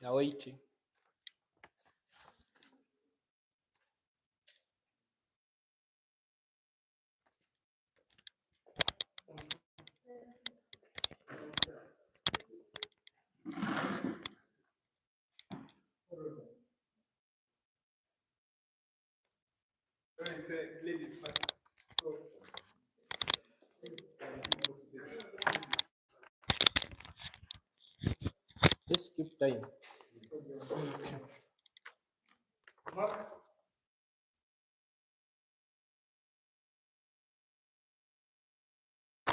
They're waiting. Ladies first. Just skip time.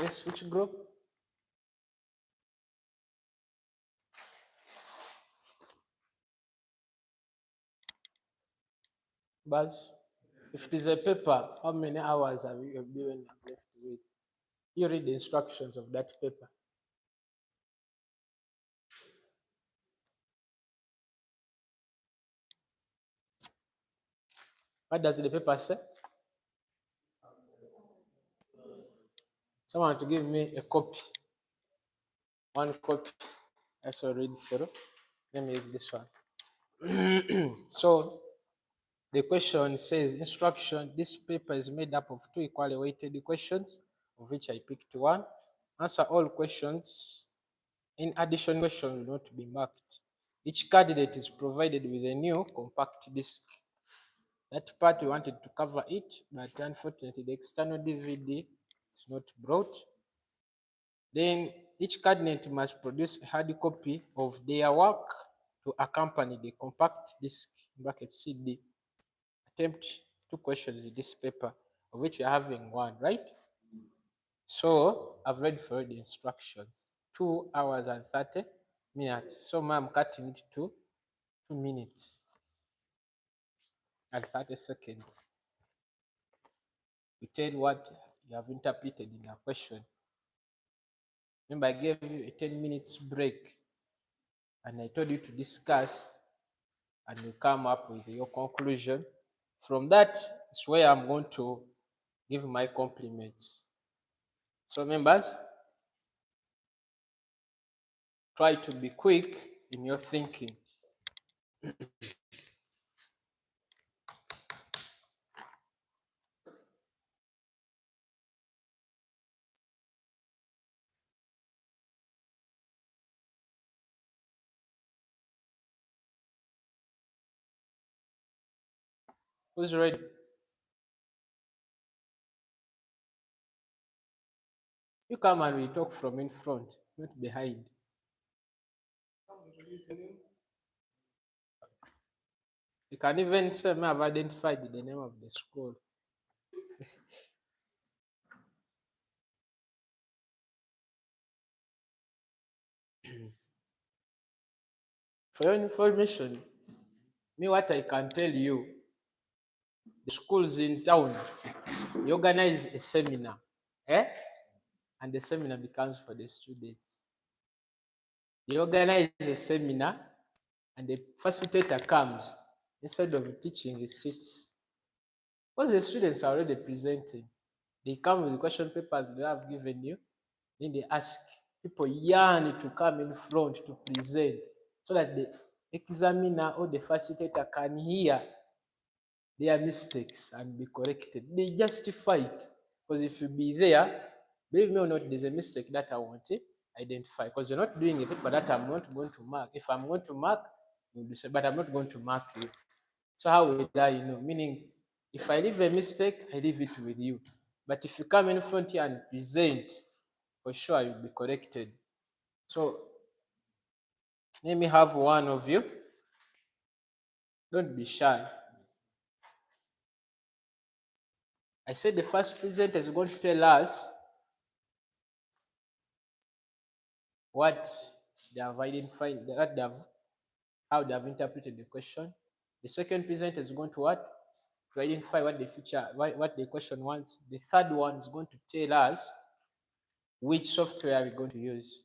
Yes, which group? Buzz. If it is a paper, how many hours have you been left with? You read the instructions of that paper. What does the paper say? Someone to give me a copy. One copy. I shall read through. Let me use this one. So the question says instruction. This paper is made up of 2 equally weighted questions, of which I picked one. Answer all questions. In addition, questions will not be marked. Each candidate is provided with a new compact disc. That part we wanted to cover it, but unfortunately the external DVD is not brought. Then each candidate must produce a hard copy of their work to accompany the compact disc (CD). Attempt 2 questions in this paper, of which we are having 1, right? So I've read for you the instructions. 2 hours and 30 minutes. So I'm cutting it to 2 minutes and 30 seconds. You tell what you have interpreted in a question. Remember, I gave you a 10 minutes break and I told you to discuss and you come up with your conclusion. From that is where I'm going to give my compliments. So members, try to be quick in your thinking. Who's ready? You come and we talk from in front, not behind. You can even say, I've identified the name of the school. For your information, me what I can tell you, the schools in town, you organize a seminar, and the seminar becomes for the students. You organize a seminar and the facilitator comes. Instead of teaching, he sits. Because the students are already presenting. They come with the question papers they have given you. Then they ask people yearn to come in front to present so that the examiner or the facilitator can hear their mistakes and be corrected. They justify it. Because if you be there, believe me or not, there's a mistake that I want to identify. Because you're not doing a paper that I'm not going to mark. If I'm going to mark, you'll be said, but I'm not going to mark you. So how will I know? Meaning, if I leave a mistake, I leave it with you. But if you come in front here and present, for sure you'll be corrected. So let me have one of you. Don't be shy. I said the first presenter is going to tell us what they have identified, how they have interpreted the question. The second presenter is going to what? To identify what the future, what the question wants. The third one is going to tell us which software we're going to use.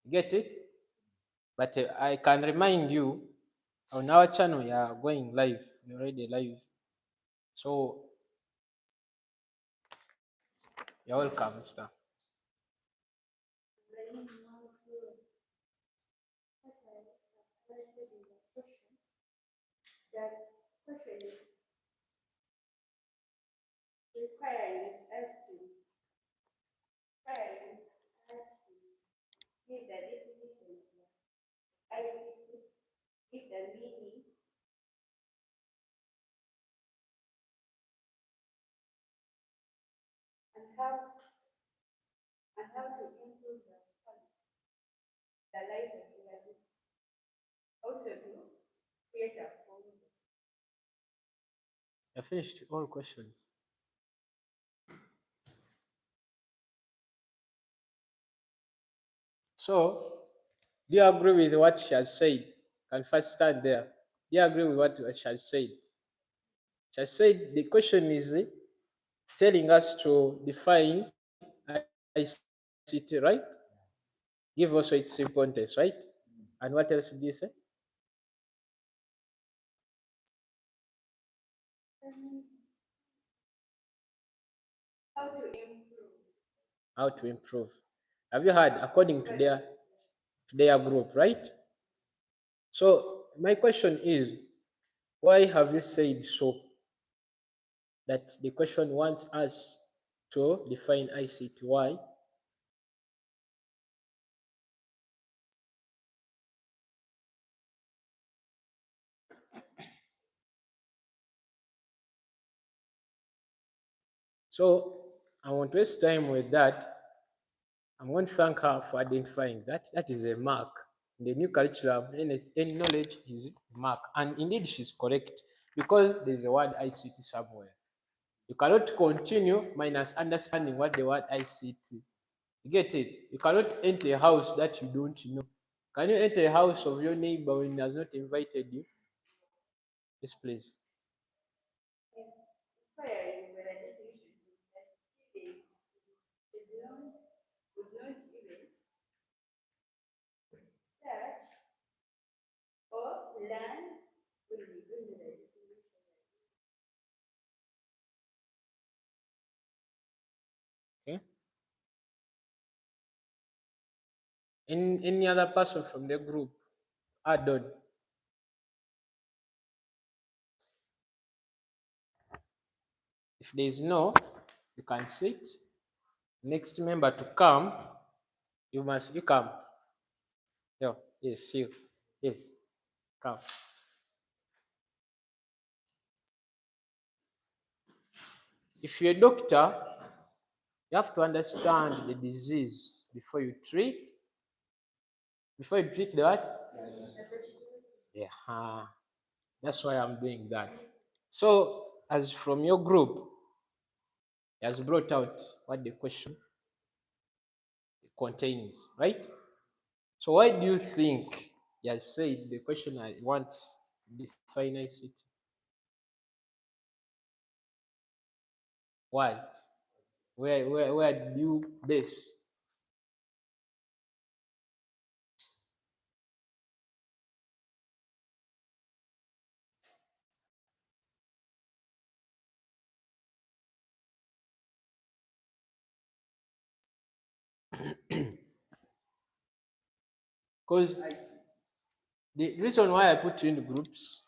Get it? But I can remind you, on our channel, we are going live. We're already live. So, you're welcome, Mr. I finished all questions. So, do you agree with what she has said? Can first stand there. Do you agree with what she has said? She has said the question is telling us to define ICT, right? Give also its importance, right? And what else did you say? How to improve. Have you heard according to their group, right? So my question is, why have you said so? That the question wants us to define ICT. Why? So I won't waste time with that. I'm going to thank her for identifying that. That is a mark. In the new curriculum, any knowledge is a mark. And indeed, she's correct because there's a word ICT somewhere. You cannot continue minus understanding what the word ICT. You get it? You cannot enter a house that you don't know. Can you enter a house of your neighbor when he has not invited you? Yes, please. Okay. Any other person from the group? Add on. If there is no, you can sit. Next member to come, you come. Yeah, yes, you. Yes, come. If you're a doctor, you have to understand the disease before you treat. Before you treat the what? Yeah. That's why I'm doing that. So, as from your group, he has brought out what the question contains, right? So, why do you think he has said the question wants to define ICT? Why? Where do you base? Because the reason why I put you in groups,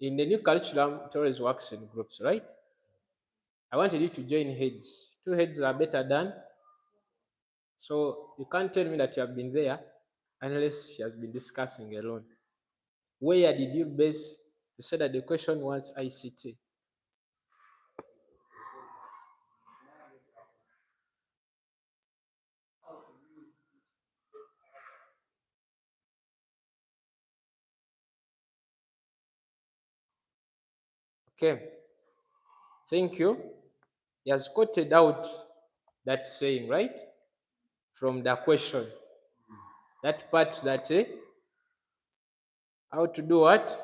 in the new curriculum, it always works in groups, right? I wanted you to join heads. Two heads are better than, so you can't tell me that you have been there unless she has been discussing alone. Where did you base to say that the question was ICT? Okay, thank you. He has quoted out that saying, right? From the question. That part that how to do what?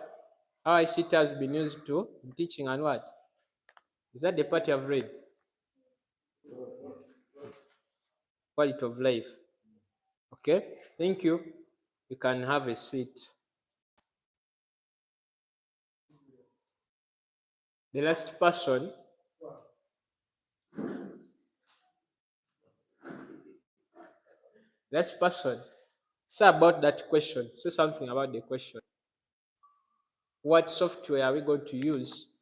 How ICT has been used to in teaching and what? Is that the part you have read? Quality of life. Okay, thank you. You can have a seat. The last person, say about that question. Say something about the question. What software are we going to use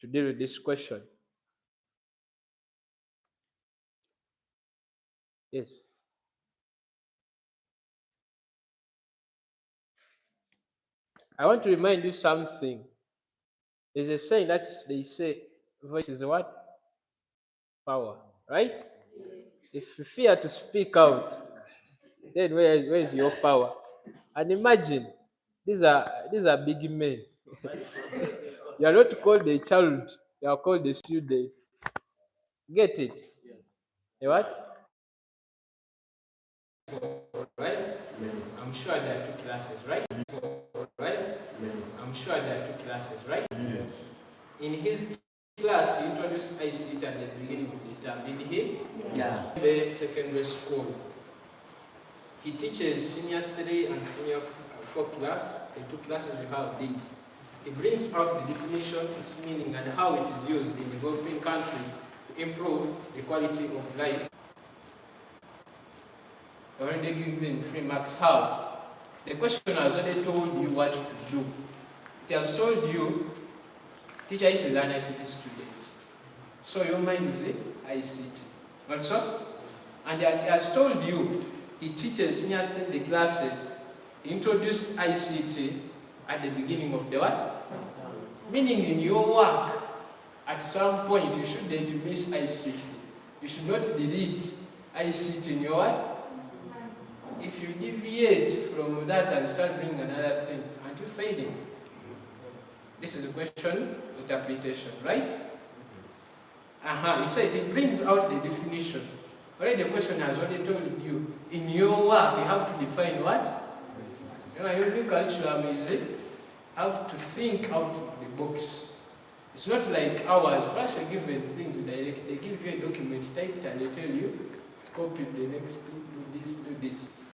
to deal with this question? Yes. I want to remind you something. There's a saying that they say voice is what? Power, right? If you fear to speak out, then where is your power? And imagine, these are big men. You are not called a child, you are called a student. Get it? A what? Right? Yes. I'm sure there are two classes, right? Right? Yes. I'm sure there are two classes, right? Yes. In his class, he introduced ICT at the beginning of the term, did he? Yeah. The secondary school. He teaches senior 3 and senior 4 class, the two classes we have did. He brings out the definition, its meaning, and how it is used in developing countries to improve the quality of life. Already given 3 marks. How? The question has already told you what to do. It has told you, teacher is an ICT student. So your mind is ICT. Also? And it has told you, he teaches senior 3 classes. He introduced ICT at the beginning of the what? Meaning in your work, at some point you shouldn't miss ICT. You should not delete ICT in your what? If you deviate from that and start doing another thing, aren't you failing? This is a question interpretation, right? He said it brings out the definition. Already the question has already told you, in your work, you have to define what? Your new curriculum is have to think out of the box. It's not like ours. First, you're given things direct. They give you a document, type it, and they tell you, copy the next thing, do this, do this.